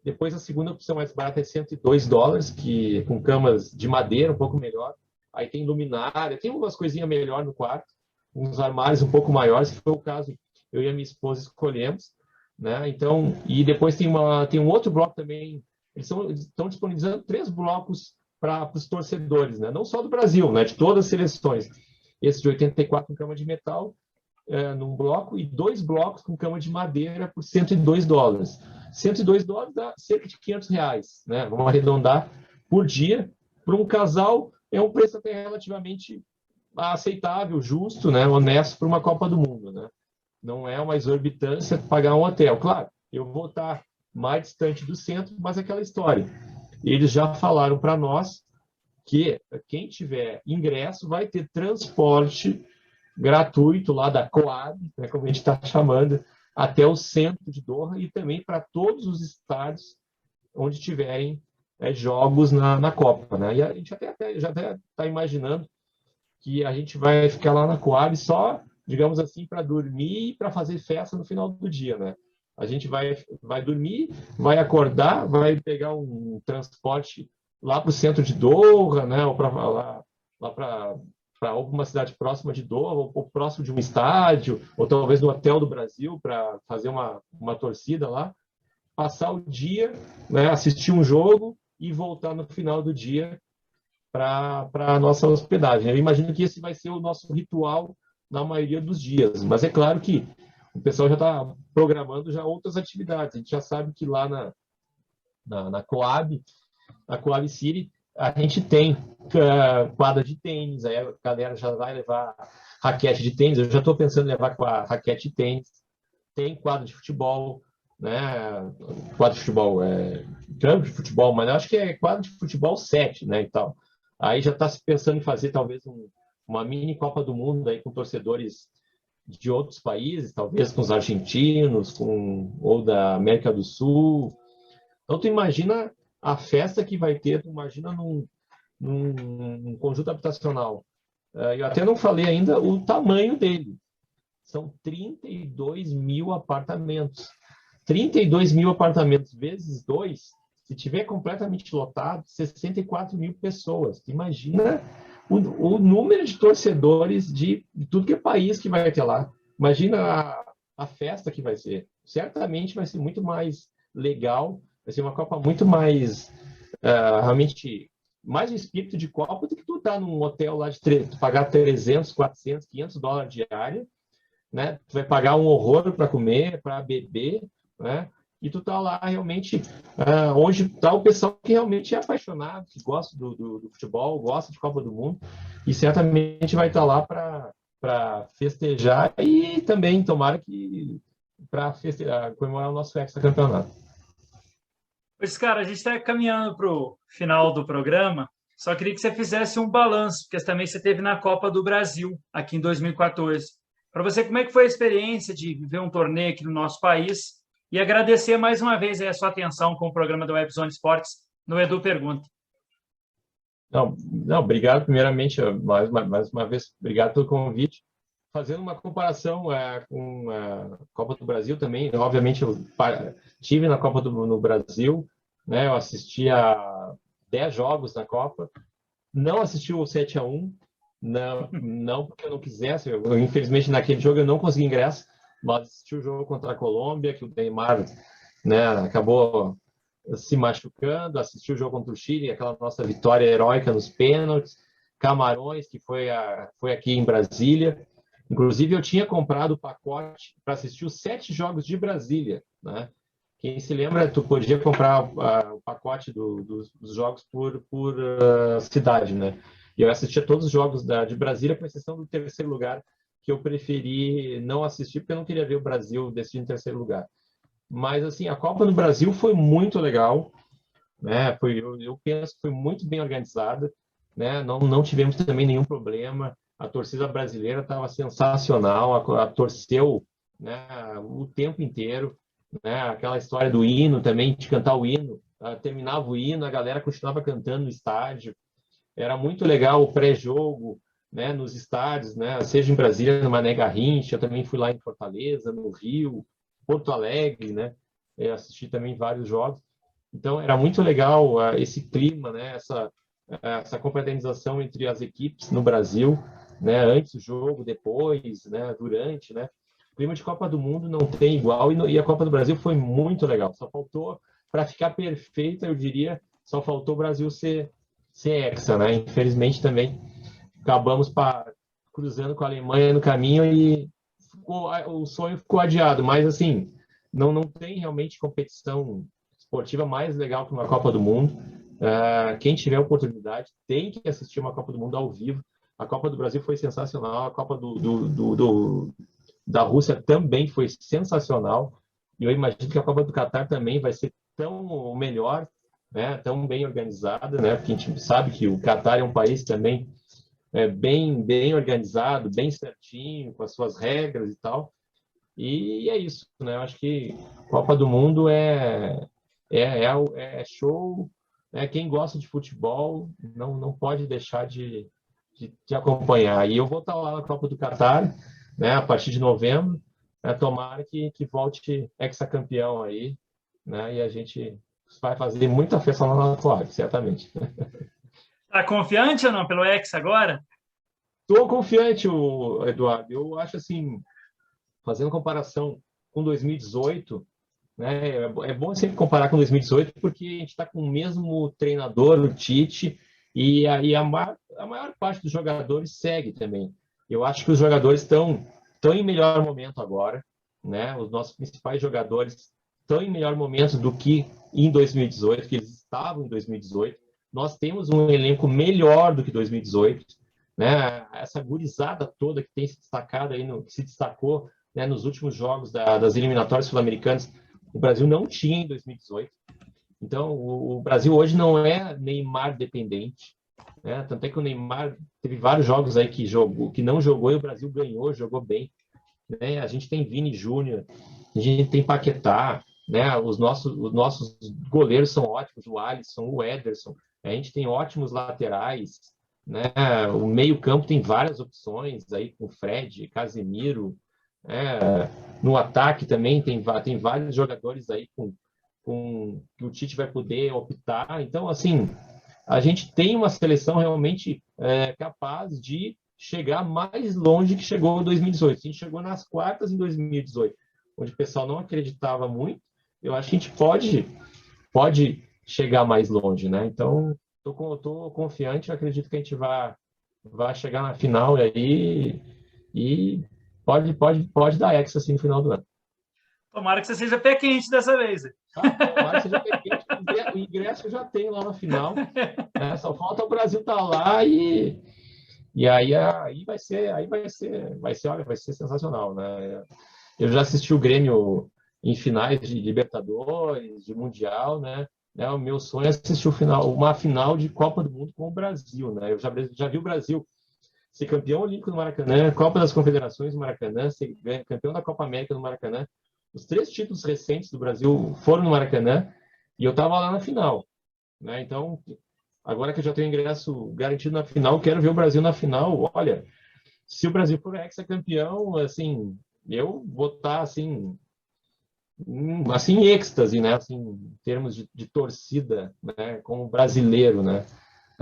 depois a segunda opção mais barata é $102, que com camas de madeira, um pouco melhor. Aí tem luminária, tem umas coisinhas melhor no quarto, uns armários um pouco maiores, que foi o caso eu e a minha esposa escolhemos, né? Então, e depois tem um outro bloco também, eles estão disponibilizando 3 blocos para os torcedores, né? Não só do Brasil, né? De todas as seleções. Esse de 84 com cama de metal, num bloco, e 2 blocos com cama de madeira por $102. $102 dá cerca de R$ 500, né? Vamos arredondar por dia. Para um casal, é um preço até relativamente aceitável, justo, né? Honesto para uma Copa do Mundo, né? Não é uma exorbitância pagar um hotel. Claro, eu vou estar mais distante do centro, mas é aquela história. Eles já falaram para nós que quem tiver ingresso vai ter transporte gratuito lá da Coab, né, como a gente está chamando, até o centro de Doha e também para todos os estádios onde tiverem jogos na Copa. Né? E a gente já está imaginando que a gente vai ficar lá na Coab só, digamos assim, para dormir e para fazer festa no final do dia. Né? A gente vai dormir, vai acordar, vai pegar um transporte lá para o centro de Doha, né? Ou lá para alguma cidade próxima de Doha, ou próximo de um estádio, ou talvez no Hotel do Brasil, para fazer uma torcida lá, passar o dia, né, assistir um jogo e voltar no final do dia para a nossa hospedagem. Eu imagino que esse vai ser o nosso ritual na maioria dos dias, mas é claro que o pessoal já está programando já outras atividades. A gente já sabe que lá na Coab City, a gente tem quadra de tênis, aí a galera já vai levar raquete de tênis, eu já estou pensando em levar com a raquete de tênis, tem quadra de futebol, né? Quadra de futebol, campo de futebol, mas eu acho que é quadra de futebol 7, né, e tal. Aí já está se pensando em fazer talvez uma mini Copa do Mundo aí com torcedores de outros países, talvez com os argentinos, ou da América do Sul. Então, tu imagina a festa que vai ter, tu imagina num conjunto habitacional. Eu até não falei ainda o tamanho dele. São 32 mil apartamentos. 32 mil apartamentos vezes 2, se tiver completamente lotado, 64 mil pessoas. Imagina o número de torcedores de tudo que é país que vai ter lá. Imagina a festa que vai ser. Certamente vai ser muito mais legal, vai ser uma Copa muito mais, realmente, mais um espírito de Copa do que tu estar num hotel lá tu pagar 300, 400, $500 diária, né? Tu vai pagar um horror para comer, para beber, né? E tu tá lá realmente onde tá o pessoal que realmente é apaixonado, que gosta do futebol, gosta de Copa do Mundo, e certamente vai estar lá para festejar e também, tomara que para comemorar o nosso hexacampeonato. Pois, cara, a gente está caminhando para o final do programa. Só queria que você fizesse um balanço, porque também você teve na Copa do Brasil, aqui em 2014. Para você, como é que foi a experiência de viver um torneio aqui no nosso país? E agradecer mais uma vez a sua atenção com o programa da Webzone Esportes no Edu Pergunta. Não, não, obrigado primeiramente, mais uma vez, obrigado pelo convite. Fazendo uma comparação com a Copa do Brasil também, obviamente eu tive na Copa no Brasil, né, eu assisti a 10 jogos na Copa, não assisti o 7-1, não porque eu não quisesse, infelizmente naquele jogo eu não consegui ingresso, mas assisti o jogo contra a Colômbia, que o Neymar, né, acabou se machucando, assisti o jogo contra o Chile, aquela nossa vitória heróica nos pênaltis, Camarões, que foi aqui em Brasília. Inclusive, eu tinha comprado o pacote para assistir os 7 jogos de Brasília, né? Quem se lembra, tu podia comprar o pacote dos jogos por cidade, né? E eu assistia todos os jogos de Brasília, com exceção do terceiro lugar, que eu preferi não assistir, porque eu não queria ver o Brasil decidir em terceiro lugar. Mas, assim, a Copa no Brasil foi muito legal, né? Eu penso que foi muito bem organizada, né? Não tivemos também nenhum problema. A torcida brasileira estava sensacional, torceu, né, o tempo inteiro, né? Aquela história do hino também, de cantar o hino, terminava o hino, a galera continuava cantando no estádio. Era muito legal o pré-jogo, né, nos estádios, né? Seja em Brasília, no Mané Garrincha, eu também fui lá em Fortaleza, no Rio, Porto Alegre, né? Eu assisti também vários jogos. Então, era muito legal esse clima, né? Essa confraternização entre as equipes no Brasil, né? Antes do jogo, depois, né? Durante, né? O clima de Copa do Mundo não tem igual e a Copa do Brasil foi muito legal. Só faltou, para ficar perfeita, eu diria, só faltou o Brasil ser hexa, né? Infelizmente também acabamos cruzando com a Alemanha no caminho e o sonho ficou adiado. Mas assim, não tem realmente competição esportiva mais legal que uma Copa do Mundo. Quem tiver oportunidade tem que assistir uma Copa do Mundo ao vivo. A Copa do Brasil foi sensacional, a Copa da Rússia também foi sensacional. E eu imagino que a Copa do Catar também vai ser tão melhor, né? Tão bem organizada, né? Porque a gente sabe que o Catar é um país também bem organizado, bem certinho, com as suas regras e tal. E é isso, né? Eu acho que Copa do Mundo é show, né? Quem gosta de futebol não pode deixar de acompanhar. E eu vou estar lá na Copa do Catar, né? A partir de novembro, né? Tomara que volte hexacampeão aí, né? E a gente vai fazer muita festa lá na Coab, certamente. Está confiante ou não pelo Hexa agora? Estou confiante, Eduardo. Eu acho assim, fazendo comparação com 2018, né? É bom sempre comparar com 2018 porque a gente está com o mesmo treinador, o Tite, e a maior parte dos jogadores segue também. Eu acho que os jogadores estão em melhor momento agora, né? Os nossos principais jogadores estão em melhor momento do que em 2018, que eles estavam em 2018. Nós temos um elenco melhor do que 2018, né? Essa gurizada toda que tem se destacado aí, que se destacou, né, nos últimos jogos das eliminatórias sul-americanas, o Brasil não tinha em 2018. Então, o Brasil hoje não é Neymar dependente, né? Tanto é que o Neymar teve vários jogos aí que não jogou e o Brasil ganhou, jogou bem, né? A gente tem Vini Júnior, a gente tem Paquetá, né? Os nossos goleiros são ótimos, o Alisson, o Ederson, a gente tem ótimos laterais, né? O meio-campo tem várias opções aí com Fred, Casemiro, no ataque também tem vários jogadores aí que o Tite vai poder optar. Então, assim, a gente tem uma seleção realmente capaz de chegar mais longe que chegou em 2018. A gente chegou nas quartas em 2018, onde o pessoal não acreditava muito. Eu acho que a gente pode chegar mais longe, né? Então, tô confiante, acredito que a gente vai chegar na final aí e pode dar ex assim no final do ano. Tomara que você seja pé quente dessa vez. Tomara que seja pé quente. O ingresso eu já tenho lá na final, né? Só falta o Brasil estar lá e aí vai ser, olha, vai ser sensacional, né? Eu já assisti o Grêmio em finais de Libertadores, de Mundial, né? né? O meu sonho é assistir uma final de Copa do Mundo com o Brasil, né? Eu já vi o Brasil ser campeão olímpico no Maracanã, Copa das Confederações no Maracanã, ser campeão da Copa América no Maracanã. Os 3 títulos recentes do Brasil foram no Maracanã e eu estava lá na final, né? Então, agora que eu já tenho ingresso garantido na final, quero ver o Brasil na final. Olha, se o Brasil for hexacampeão, assim, eu vou estar assim em êxtase, né? Assim, em termos de torcida, né? Como brasileiro, né?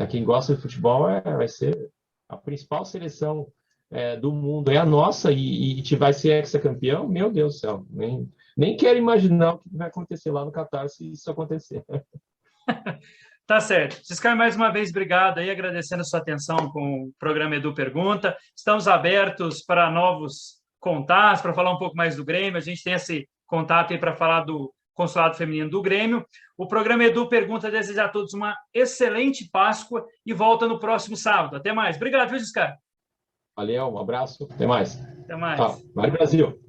Quem gosta de futebol vai ser a principal seleção do mundo, é a nossa, e vai ser hexacampeão. Meu Deus do céu, nem quero imaginar o que vai acontecer lá no Catar se isso acontecer. Tá certo. Ciscar, mais uma vez, obrigado aí, agradecendo a sua atenção com o programa Edu Pergunta. Estamos abertos para novos contatos, para falar um pouco mais do Grêmio. A gente tem esse contato aí para falar do Consulado Feminino do Grêmio. O programa Edu Pergunta deseja a todos uma excelente Páscoa e volta no próximo sábado. Até mais. Obrigado, viu, Ciscar? Valeu, um abraço, até mais. Até mais. Vai Brasil!